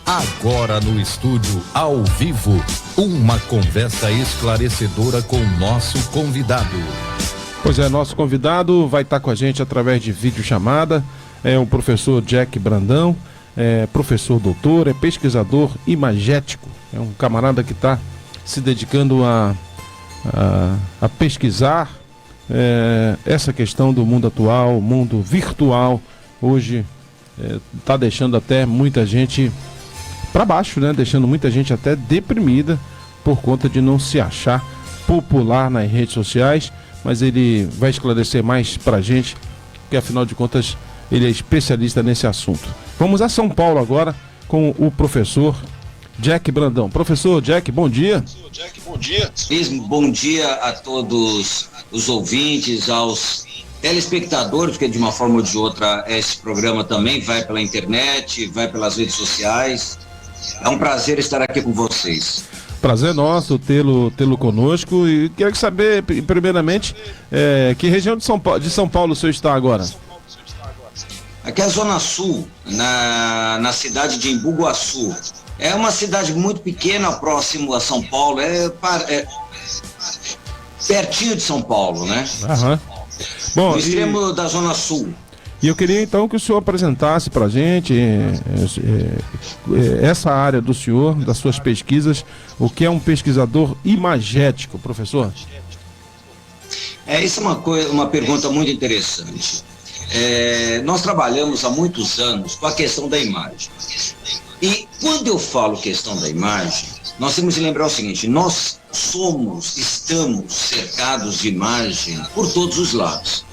Agora no estúdio, ao vivo, uma conversa esclarecedora com nosso convidado. Pois é, nosso convidado vai estar com a gente através de videochamada, é o professor Jack Brandão, é professor doutor, é pesquisador imagético, é um camarada que está se dedicando a pesquisar essa questão do mundo atual, mundo virtual, hoje está deixando até muita gente para baixo, né? Deixando muita gente até deprimida por conta de não se achar popular nas redes sociais, mas ele vai esclarecer mais pra gente, porque afinal de contas ele é especialista nesse assunto. Vamos a São Paulo agora com o professor Jack Brandão. Professor Jack, bom dia. Bom dia a todos os ouvintes, aos telespectadores, porque de uma forma ou de outra esse programa também vai pela internet, vai pelas redes sociais. É um prazer estar aqui com vocês. Prazer nosso tê-lo conosco, e quero saber, primeiramente, que região de São Paulo o senhor está agora? Aqui é a Zona Sul, na cidade de Embu-Guaçu. É uma cidade muito pequena, próximo a São Paulo, pertinho de São Paulo, né? Aham. Bom, no extremo da Zona Sul. E eu queria então que o senhor apresentasse para a gente essa área do senhor, das suas pesquisas, o que é um pesquisador imagético, professor? Isso é uma pergunta muito interessante. Nós trabalhamos há muitos anos com a questão da imagem. E quando eu falo questão da imagem, nós temos que lembrar o seguinte: nós estamos cercados de imagem por todos os lados.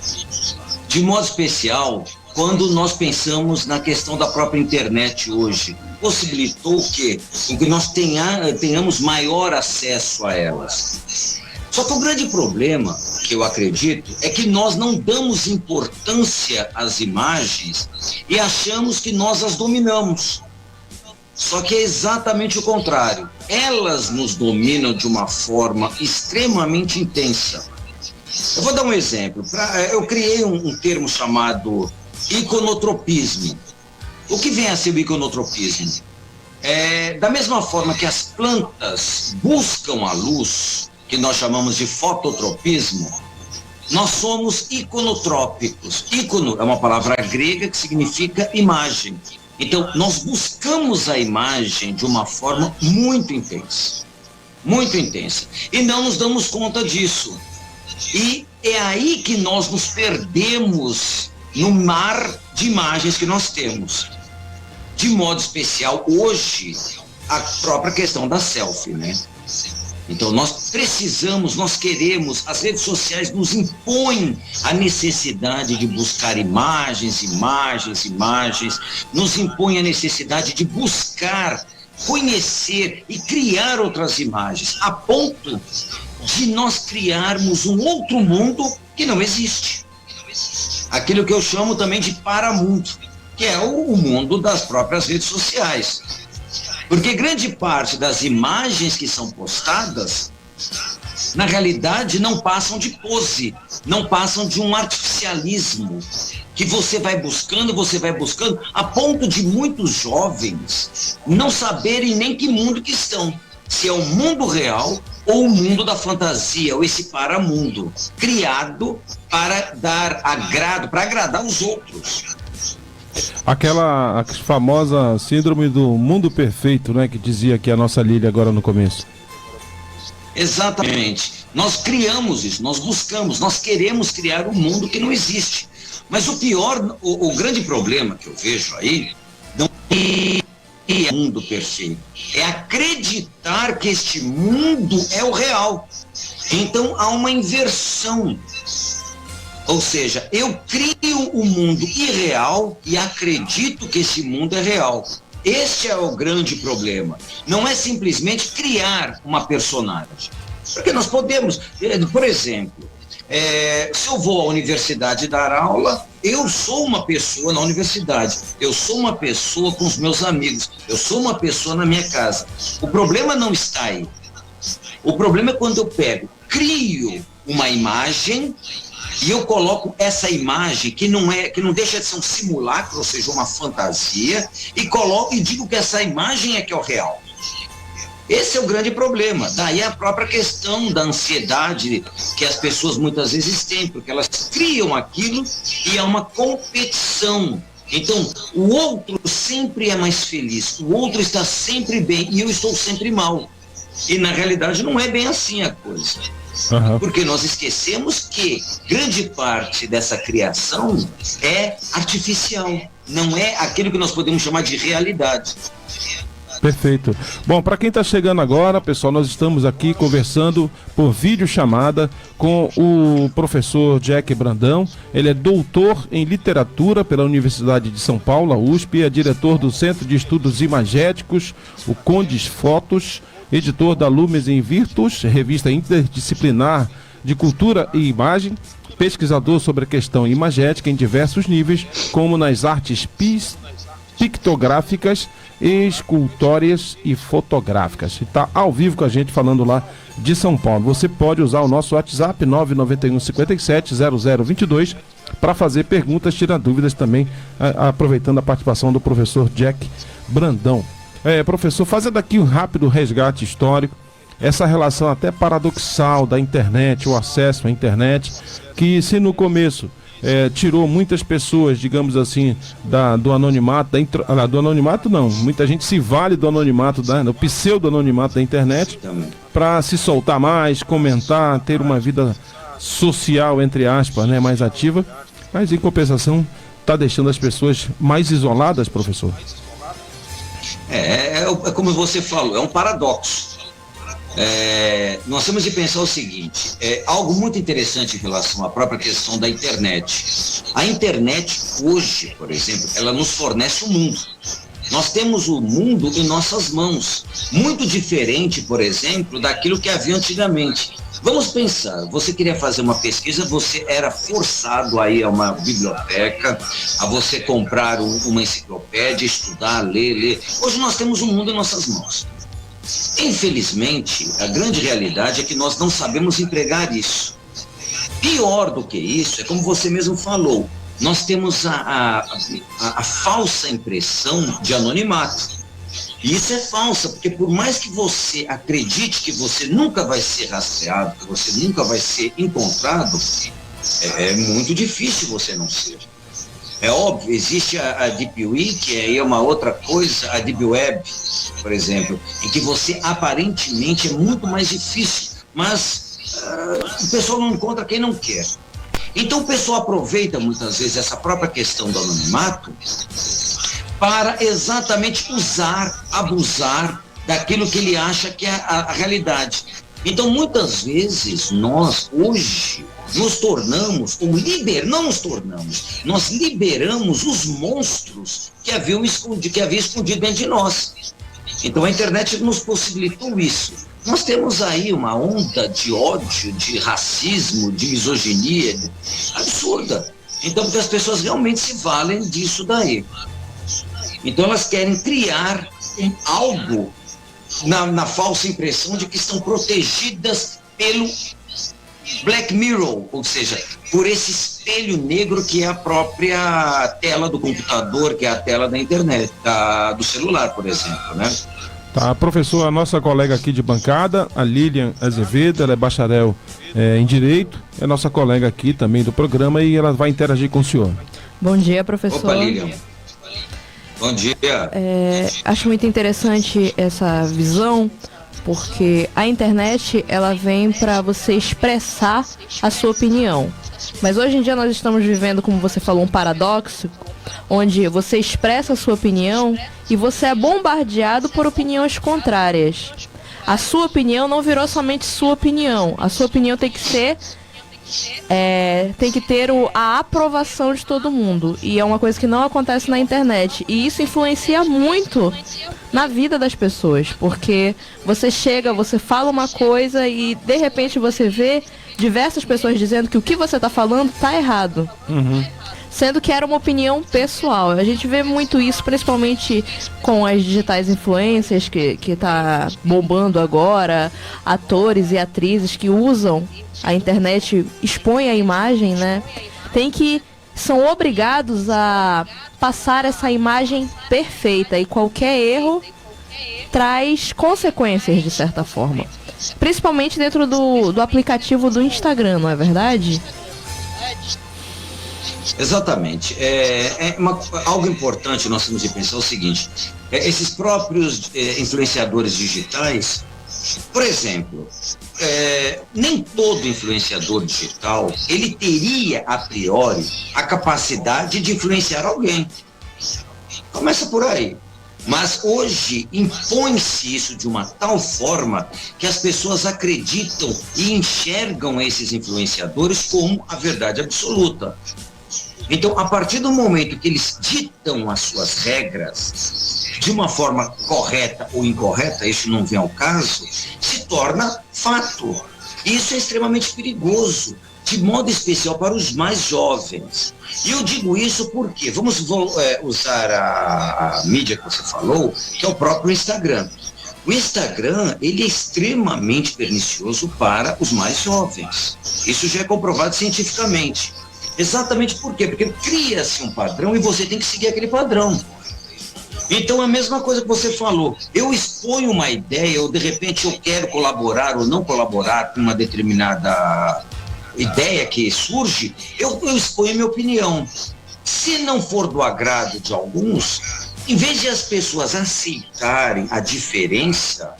De modo especial, quando nós pensamos na questão da própria internet hoje, possibilitou que nós tenhamos maior acesso a elas. Só que o grande problema, que eu acredito, é que nós não damos importância às imagens e achamos que nós as dominamos. Só que é exatamente o contrário. Elas nos dominam de uma forma extremamente intensa. Eu vou dar um exemplo. Eu criei um termo chamado iconotropismo. O que vem a ser o iconotropismo? Da mesma forma que as plantas buscam a luz, que nós chamamos de fototropismo, nós somos iconotrópicos. Ícono é uma palavra grega que significa imagem. Então, nós buscamos a imagem de uma forma muito intensa. Muito intensa. E não nos damos conta disso. E é aí que nós nos perdemos no mar de imagens que nós temos. De modo especial, hoje, a própria questão da selfie, né? Então, nós queremos, as redes sociais nos impõem a necessidade de buscar imagens, nos impõem a necessidade de buscar, conhecer e criar outras imagens, a ponto de nós criarmos um outro mundo que não existe. Aquilo que eu chamo também de paramundo, que é o mundo das próprias redes sociais. Porque grande parte das imagens que são postadas, na realidade, não passam de pose, não passam de um artificialismo, que você vai buscando, a ponto de muitos jovens não saberem nem que mundo que estão. Se é o mundo real ou o mundo da fantasia, ou esse paramundo, criado para dar agrado, para agradar os outros. Aquela famosa síndrome do mundo perfeito, né, que dizia aqui a nossa Lília agora no começo. Exatamente. Nós criamos isso, nós buscamos, nós queremos criar um mundo que não existe. Mas o pior, o grande problema que eu vejo aí, não é o mundo perfeito, é acreditar que este mundo é o real. Então há uma inversão. Ou seja, eu crio um mundo irreal e acredito que esse mundo é real. Este é o grande problema. Não é simplesmente criar uma personagem. Porque nós podemos, por exemplo, se eu vou à universidade dar aula, eu sou uma pessoa na universidade, eu sou uma pessoa com os meus amigos, eu sou uma pessoa na minha casa. O problema não está aí. O problema é quando eu crio uma imagem e eu coloco essa imagem que não deixa de ser um simulacro, ou seja, uma fantasia, e digo que essa imagem é que é o real. Esse é o grande problema. Daí a própria questão da ansiedade que as pessoas muitas vezes têm, porque elas criam aquilo e é uma competição. Então, o outro sempre é mais feliz, o outro está sempre bem e eu estou sempre mal. E na realidade não é bem assim a coisa. Uhum. Porque nós esquecemos que grande parte dessa criação é artificial, não é aquilo que nós podemos chamar de realidade. Perfeito. Bom, para quem está chegando agora, pessoal, nós estamos aqui conversando por videochamada com o professor Jack Brandão. Ele é doutor em literatura pela Universidade de São Paulo, a USP, é diretor do Centro de Estudos Imagéticos, o Condes Fotos, editor da Lumes in Virtus, revista interdisciplinar de cultura e imagem, pesquisador sobre a questão imagética em diversos níveis, como nas artes pictográficas, escultórias e fotográficas. Está ao vivo com a gente falando lá de São Paulo. Você pode usar o nosso WhatsApp 991 57 0022 para fazer perguntas, tirar dúvidas também, aproveitando a participação do professor Jack Brandão. Professor, fazendo aqui um rápido resgate histórico, essa relação até paradoxal da internet, o acesso à internet, que se no começo tirou muitas pessoas, digamos assim, do anonimato, do anonimato não, muita gente se vale do anonimato, do pseudo-anonimato da internet, para se soltar mais, comentar, ter uma vida social, entre aspas, né, mais ativa, mas em compensação está deixando as pessoas mais isoladas, professor. É como você falou, é um paradoxo. Nós temos de pensar o seguinte, algo muito interessante em relação à própria questão da internet. A internet hoje, por exemplo, ela nos fornece o mundo. Nós temos o mundo em nossas mãos, muito diferente, por exemplo, daquilo que havia antigamente. Vamos pensar, você queria fazer uma pesquisa, você era forçado a ir a uma biblioteca, a você comprar uma enciclopédia, estudar, ler. Hoje nós temos o mundo em nossas mãos. Infelizmente, a grande realidade é que nós não sabemos empregar isso. Pior do que isso, é como você mesmo falou, nós temos a falsa impressão de anonimato. E isso é falsa, porque por mais que você acredite que você nunca vai ser rastreado, que você nunca vai ser encontrado, é muito difícil você não ser. É óbvio, existe a Deep Web, que é uma outra coisa, a Deep Web, por exemplo, em que você aparentemente é muito mais difícil, mas o pessoal não encontra quem não quer. Então o pessoal aproveita muitas vezes essa própria questão do anonimato para exatamente abusar daquilo que ele acha que é a realidade. Então muitas vezes nós hoje nos tornamos, nós liberamos os monstros que havia escondido dentro de nós. Então a internet nos possibilitou isso. Nós temos aí uma onda de ódio, de racismo, de misoginia absurda. Então, porque as pessoas realmente se valem disso daí. Então elas querem criar algo na falsa impressão de que estão protegidas pelo Black Mirror, ou seja, por esse espelho negro que é a própria tela do computador, que é a tela da internet, do celular, por exemplo, né? Tá, professor, a nossa colega aqui de bancada, a Lilian Azevedo, ela é bacharel em Direito, é nossa colega aqui também do programa e ela vai interagir com o senhor. Bom dia, professor. Opa, Lilian. Bom dia. Acho muito interessante essa visão, porque a internet ela vem para você expressar a sua opinião. Mas hoje em dia nós estamos vivendo, como você falou, um paradoxo, onde você expressa a sua opinião e você é bombardeado por opiniões contrárias. A sua opinião não virou somente sua opinião. A sua opinião tem que ser tem que ter a aprovação de todo mundo. E é uma coisa que não acontece na internet. E isso influencia muito na vida das pessoas. Porque você chega, você fala uma coisa e de repente você vê diversas pessoas dizendo que o que você está falando está errado. Uhum. sendo que era uma opinião pessoal. A gente vê muito isso, principalmente com as digitais influencers, que tá bombando agora, atores e atrizes que usam a internet, expõem a imagem, né? São obrigados a passar essa imagem perfeita, e qualquer erro traz consequências, de certa forma. Principalmente dentro do aplicativo do Instagram, não é verdade? Exatamente. Algo importante nós temos de pensar o seguinte: esses próprios influenciadores digitais, por exemplo, nem todo influenciador digital ele teria a priori a capacidade de influenciar alguém. Começa por aí. Mas hoje impõe-se isso de uma tal forma que as pessoas acreditam e enxergam esses influenciadores como a verdade absoluta. Então, a partir do momento que eles ditam as suas regras de uma forma correta ou incorreta, isso não vem ao caso, se torna fato. Isso é extremamente perigoso, de modo especial para os mais jovens. E eu digo isso porque, vamos usar a mídia que você falou, que é o próprio Instagram. O Instagram, ele é extremamente pernicioso para os mais jovens. Isso já é comprovado cientificamente. Exatamente por quê? Porque cria-se um padrão e você tem que seguir aquele padrão. Então, a mesma coisa que você falou, eu exponho uma ideia, ou de repente eu quero colaborar ou não colaborar com uma determinada ideia que surge, eu exponho minha opinião. Se não for do agrado de alguns, em vez de as pessoas aceitarem a diferença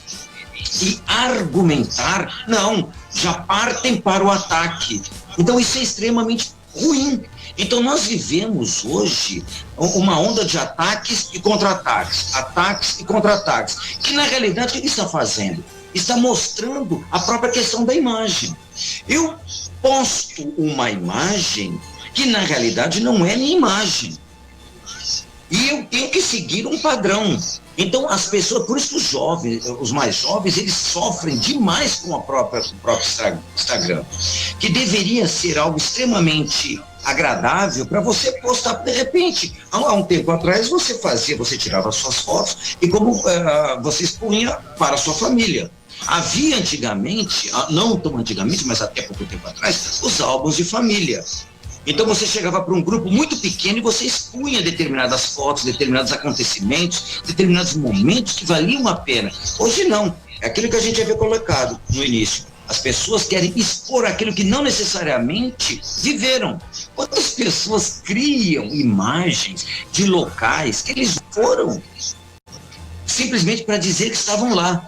e argumentar, não, já partem para o ataque. Então isso é extremamente ruim. Então nós vivemos hoje uma onda de ataques e contra-ataques, que na realidade o que ele está fazendo? Está mostrando a própria questão da imagem. Eu posto uma imagem que na realidade não é minha imagem. E eu tenho que seguir um padrão. Então as pessoas, por isso que os jovens, os mais jovens, eles sofrem demais com o próprio Instagram, que deveria ser algo extremamente agradável para você postar. De repente, há um tempo atrás você tirava suas fotos e como você expunha para a sua família. Havia antigamente, não tão antigamente, mas até pouco tempo atrás, os álbuns de família. Então você chegava para um grupo muito pequeno e você expunha determinadas fotos, determinados acontecimentos, determinados momentos que valiam a pena. Hoje não, é aquilo que a gente havia colocado no início. As pessoas querem expor aquilo que não necessariamente viveram. Quantas pessoas criam imagens de locais que eles foram simplesmente para dizer que estavam lá?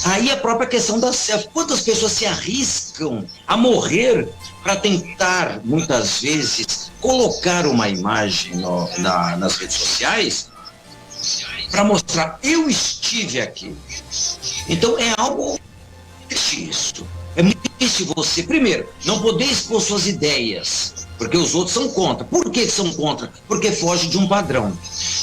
Aí a própria questão da selfie. Quantas pessoas se arriscam a morrer para tentar, muitas vezes, colocar uma imagem nas redes sociais para mostrar, eu estive aqui. Então é algo triste isso. É muito triste você, primeiro, não poder expor suas ideias, porque os outros são contra. Por que são contra? Porque foge de um padrão.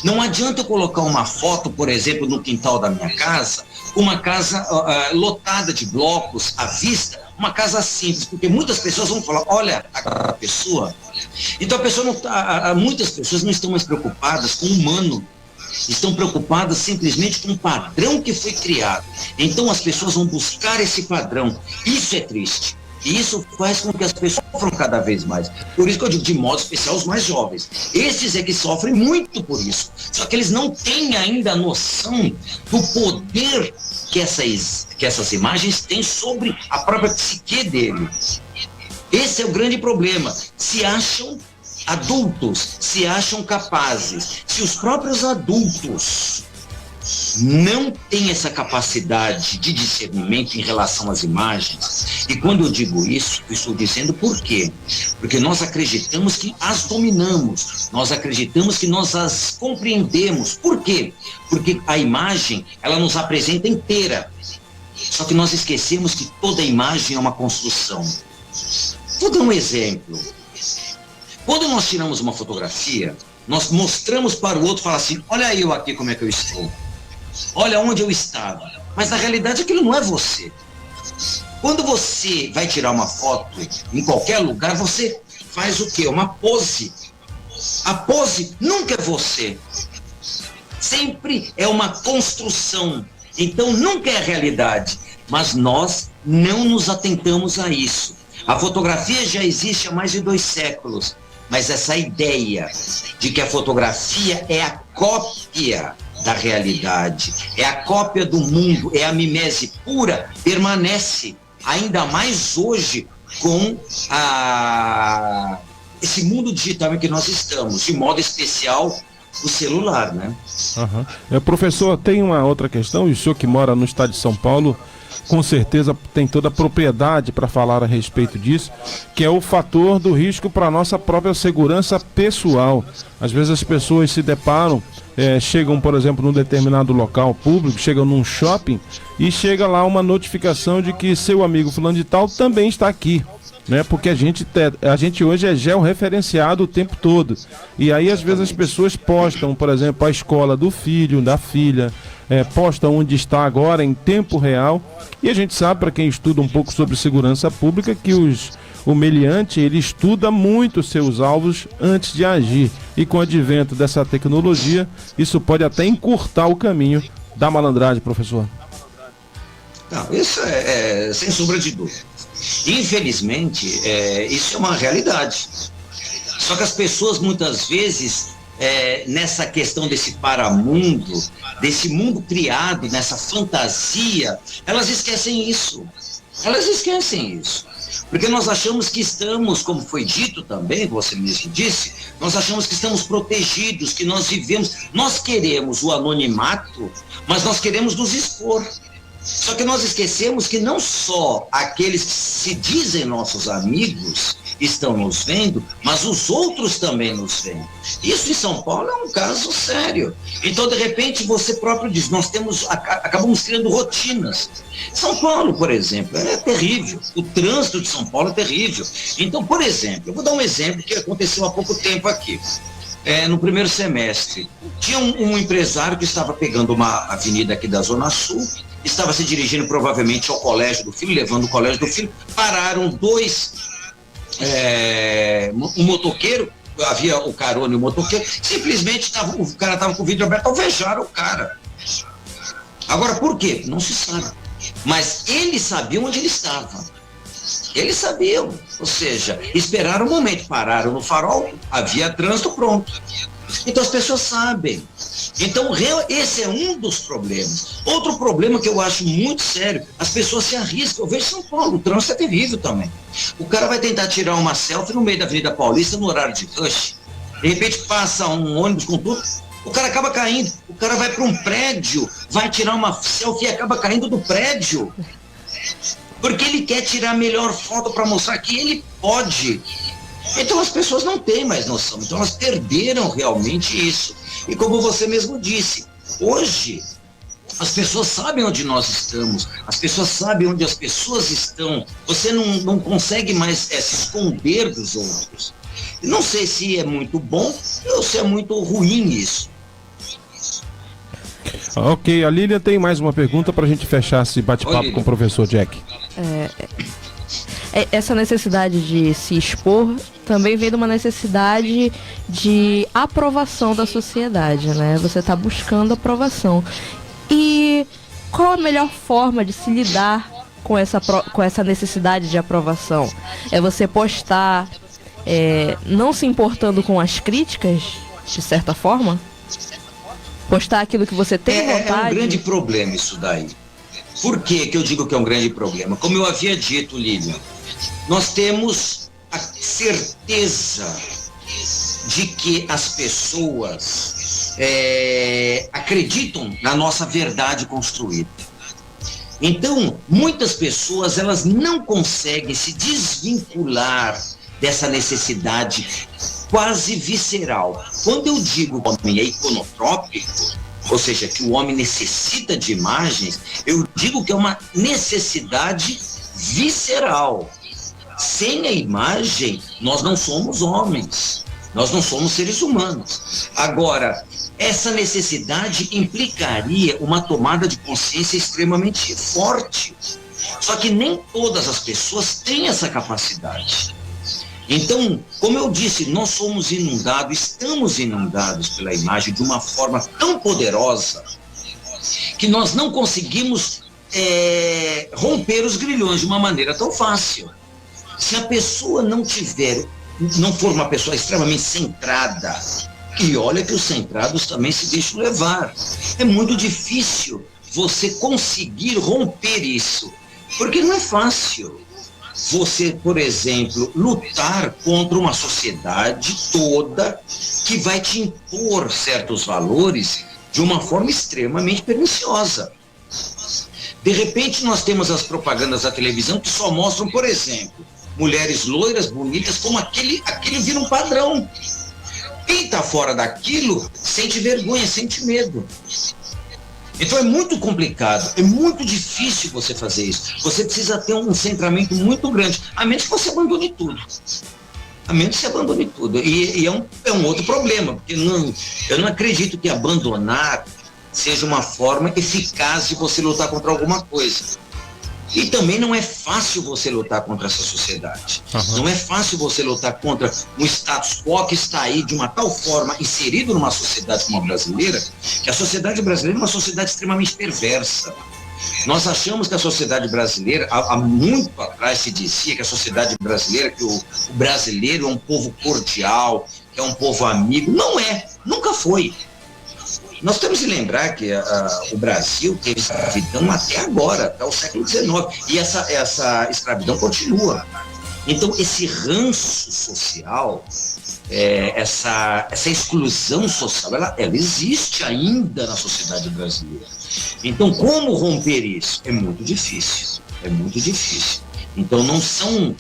Não adianta eu colocar uma foto, por exemplo, no quintal da minha casa, uma casa lotada de blocos à vista, uma casa simples, porque muitas pessoas vão falar, olha, a pessoa. Então muitas pessoas não estão mais preocupadas com o humano, estão preocupadas simplesmente com o padrão que foi criado. Então as pessoas vão buscar esse padrão. Isso é triste. E isso faz com que as pessoas sofram cada vez mais. Por isso que eu digo, de modo especial, os mais jovens. Esses é que sofrem muito por isso. Só que eles não têm ainda a noção do poder que essas imagens têm sobre a própria psique dele. Esse é o grande problema. Se acham adultos, se acham capazes. Se os próprios adultos não têm essa capacidade de discernimento em relação às imagens, e quando eu digo isso, eu estou dizendo por quê? Porque nós acreditamos que as dominamos, nós acreditamos que nós as compreendemos. Por quê? Porque a imagem, ela nos apresenta inteira, só que nós esquecemos que toda imagem é uma construção. Vou dar um exemplo. Quando nós tiramos uma fotografia, nós mostramos para o outro e falamos assim, olha eu aqui como é que eu estou. Olha onde eu estava. Mas na realidade aquilo não é você. Quando você vai tirar uma foto em qualquer lugar, você faz o quê? Uma pose. A pose nunca é você. Sempre é uma construção. Então nunca é a realidade. Mas nós não nos atentamos a isso. A fotografia já existe há mais de 2 séculos. Mas essa ideia de que a fotografia é a cópia da realidade, é a cópia do mundo, é a mimese pura, permanece ainda mais hoje com esse mundo digital em que nós estamos, de modo especial o celular, né? Professor, tem uma outra questão, e o senhor que mora no estado de São Paulo, com certeza tem toda a propriedade para falar a respeito disso, que é o fator do risco para a nossa própria segurança pessoal. Às vezes as pessoas se deparam, chegam, por exemplo, num determinado local público, chegam num shopping e chega lá uma notificação de que seu amigo fulano de tal também está aqui, né? Porque a gente hoje é georreferenciado o tempo todo. E aí às vezes as pessoas postam, por exemplo, a escola do filho, da filha, postam onde está agora em tempo real. E a gente sabe, para quem estuda um pouco sobre segurança pública, que o meliante, ele estuda muito seus alvos antes de agir. E com o advento dessa tecnologia, isso pode até encurtar o caminho da malandragem, professor. Não, isso é sem sombra de dúvida. Infelizmente, isso é uma realidade. Só que as pessoas muitas vezes, nessa questão desse paramundo, desse mundo criado, nessa fantasia, elas esquecem isso. Elas esquecem isso. Porque nós achamos que estamos, como foi dito também, você mesmo disse, nós achamos que estamos protegidos, que nós vivemos, nós queremos o anonimato, mas nós queremos nos expor. Só que nós esquecemos que não só aqueles que se dizem nossos amigos estão nos vendo, mas os outros também nos veem. Isso em São Paulo é um caso sério. Então, de repente, você próprio diz, nós acabamos criando rotinas. São Paulo, por exemplo, é terrível. O trânsito de São Paulo é terrível. Então, por exemplo, eu vou dar um exemplo que aconteceu há pouco tempo aqui. No primeiro semestre, tinha um empresário que estava pegando uma avenida aqui da Zona Sul, estava se dirigindo provavelmente ao colégio do filho, levando o colégio do filho, pararam um motoqueiro, havia o carona e o motoqueiro, simplesmente o cara estava com o vidro aberto, alvejaram o cara. Agora, por quê? Não se sabe. Mas eles sabiam onde ele estava. Eles sabiam, ou seja, esperaram um momento, pararam no farol, havia trânsito, pronto. Então as pessoas sabem. Então esse é um dos problemas. Outro problema que eu acho muito sério, as pessoas se arriscam. Eu vejo São Paulo, o trânsito é terrível também. O cara vai tentar tirar uma selfie no meio da Avenida Paulista no horário de rush. De repente passa um ônibus com tudo, o cara acaba caindo. O cara vai para um prédio, vai tirar uma selfie e acaba caindo do prédio. Porque ele quer tirar a melhor foto para mostrar que ele pode. Então as pessoas não têm mais noção. Então elas perderam realmente isso. E como você mesmo disse, hoje as pessoas sabem onde nós estamos, as pessoas sabem onde as pessoas estão. Você não consegue mais se esconder dos outros. Não sei se é muito bom ou se é muito ruim isso. Ok, a Lília tem mais uma pergunta para a gente fechar esse bate-papo com o professor Jack. Essa necessidade de se expor também vem de uma necessidade de aprovação da sociedade, né? Você está buscando aprovação. E qual a melhor forma de se lidar com essa necessidade de aprovação? É você postar, não se importando com as críticas, de certa forma? Postar aquilo que você tem vontade? É um grande problema isso daí. Por que eu digo que é um grande problema? Como eu havia dito, Lilian, nós temos a certeza de que as pessoas acreditam na nossa verdade construída. Então, muitas pessoas, elas não conseguem se desvincular dessa necessidade quase visceral. Quando eu digo que o homem é iconotrópico, ou seja, que o homem necessita de imagens, eu digo que é uma necessidade visceral. Sem a imagem, nós não somos homens, nós não somos seres humanos. Agora, essa necessidade implicaria uma tomada de consciência extremamente forte. Só que nem todas as pessoas têm essa capacidade. Então, como eu disse, nós somos inundados, estamos inundados pela imagem de uma forma tão poderosa que nós não conseguimos romper os grilhões de uma maneira tão fácil. Se a pessoa não for uma pessoa extremamente centrada, e olha que os centrados também se deixam levar, é muito difícil você conseguir romper isso, porque não é fácil você, por exemplo, lutar contra uma sociedade toda que vai te impor certos valores de uma forma extremamente perniciosa. De repente nós temos as propagandas da televisão que só mostram, por exemplo, mulheres loiras, bonitas, como aquele vira um padrão. Quem está fora daquilo sente vergonha, sente medo. Então é muito complicado, é muito difícil você fazer isso. Você precisa ter um centramento muito grande, a menos que você abandone tudo. A menos que você abandone tudo. E é um outro problema, porque eu não acredito que abandonar seja uma forma eficaz de você lutar contra alguma coisa. E também não é fácil você lutar contra essa sociedade. Uhum. Não é fácil você lutar contra um status quo que está aí de uma tal forma inserido numa sociedade como a brasileira, que a sociedade brasileira é uma sociedade extremamente perversa. Nós achamos que a sociedade brasileira, há muito atrás se dizia que a sociedade brasileira, que o brasileiro é um povo cordial, que é um povo amigo. Não é, nunca foi. Nós temos que lembrar que o Brasil teve escravidão até agora, até o século XIX, e essa escravidão continua. Então, esse ranço social, essa exclusão social, ela existe ainda na sociedade brasileira. Então, como romper isso? É muito difícil, é muito difícil. Então, não são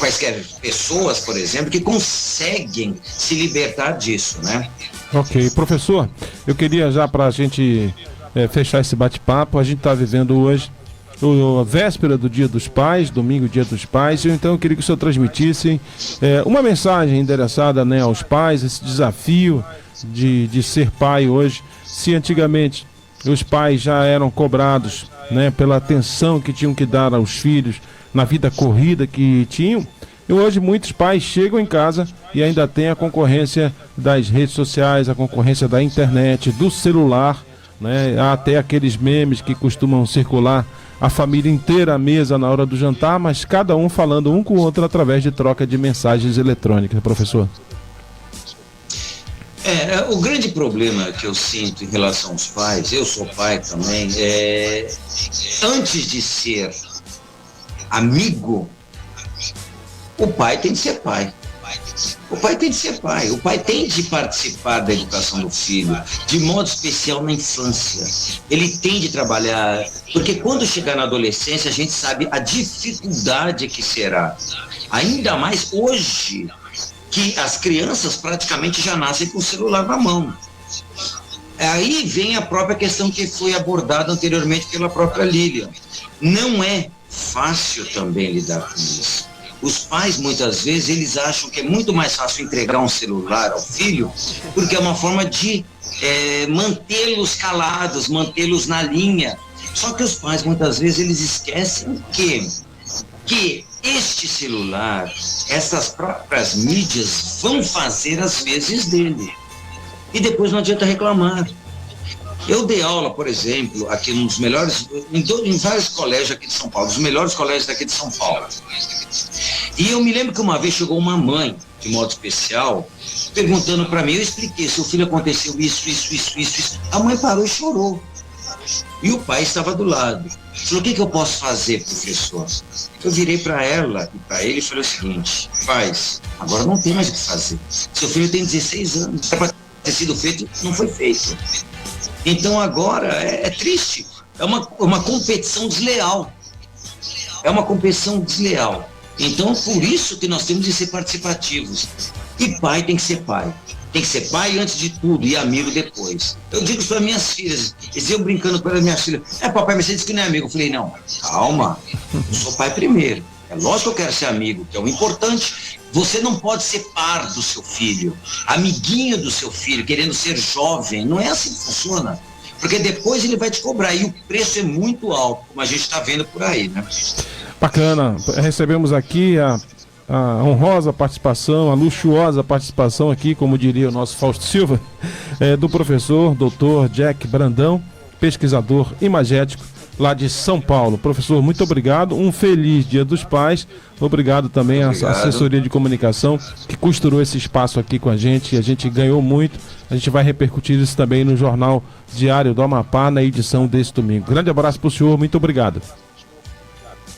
quaisquer pessoas, por exemplo, que conseguem se libertar disso, né? Ok, professor, eu queria já para a gente fechar esse bate-papo, a gente está vivendo hoje a véspera do Dia dos Pais, domingo, Dia dos Pais, então eu queria que o senhor transmitisse uma mensagem endereçada, né, aos pais, esse desafio de ser pai hoje. Se antigamente os pais já eram cobrados, né, pela atenção que tinham que dar aos filhos na vida corrida que tinham, e hoje muitos pais chegam em casa e ainda tem a concorrência das redes sociais, a concorrência da internet, do celular, né? Há até aqueles memes que costumam circular, a família inteira à mesa na hora do jantar, mas cada um falando um com o outro através de troca de mensagens eletrônicas, professor. O grande problema que eu sinto em relação aos pais, eu sou pai também, antes de ser amigo, o pai tem de ser pai. O pai tem de ser pai. O pai tem de participar da educação do filho, de modo especial na infância. Ele tem de trabalhar, porque quando chegar na adolescência, a gente sabe a dificuldade que será. Ainda mais hoje, que as crianças praticamente já nascem com o celular na mão. Aí vem a própria questão que foi abordada anteriormente pela própria Lilian. Não é fácil também lidar com isso. Os pais, muitas vezes, eles acham que é muito mais fácil entregar um celular ao filho, porque é uma forma de mantê-los calados, mantê-los na linha. Só que os pais, muitas vezes, eles esquecem que este celular, essas próprias mídias, vão fazer as vezes dele. E depois não adianta reclamar. Eu dei aula, por exemplo, aqui nos melhores, em vários colégios aqui de São Paulo, dos melhores colégios daqui de São Paulo. E eu me lembro que uma vez chegou uma mãe, de modo especial, perguntando para mim, eu expliquei, seu filho aconteceu isso. A mãe parou e chorou. E o pai estava do lado. Falou, o que eu posso fazer, professor? Eu virei para ela e para ele e falei o seguinte, pais, agora não tem mais o que fazer. Seu filho tem 16 anos, era para ter sido feito, não foi feito. Então agora é triste, é uma competição desleal. É uma competição desleal. Então, por isso que nós temos de ser participativos. E pai tem que ser pai. Tem que ser pai antes de tudo e amigo depois. Eu digo isso para minhas filhas. Eles iam brincando com as minhas filhas. Papai, mas você disse que não é amigo. Eu falei, não, calma. Eu sou pai primeiro. É lógico que eu quero ser amigo, que é o importante. Você não pode ser par do seu filho, amiguinho do seu filho, querendo ser jovem. Não é assim que funciona. Porque depois ele vai te cobrar. E o preço é muito alto, como a gente está vendo por aí, né? Bacana. Recebemos aqui a a honrosa participação, a luxuosa participação aqui, como diria o nosso Fausto Silva, do professor Dr. Jack Brandão, pesquisador imagético lá de São Paulo. Professor, muito obrigado, um feliz Dia dos Pais. Obrigado também à assessoria de comunicação que costurou esse espaço aqui com a gente ganhou muito. A gente vai repercutir isso também no Jornal Diário do Amapá, na edição desse domingo. Grande abraço para o senhor, muito obrigado.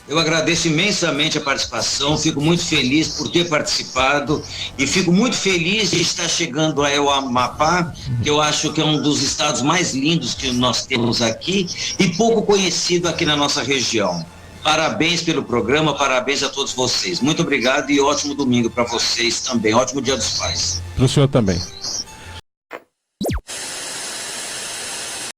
Eu agradeço imensamente a participação, fico muito feliz por ter participado e fico muito feliz de estar chegando ao Amapá, que eu acho que é um dos estados mais lindos que nós temos aqui e pouco conhecido aqui na nossa região. Parabéns pelo programa, parabéns a todos vocês. Muito obrigado e ótimo domingo para vocês também. Ótimo Dia dos Pais. Para o senhor também.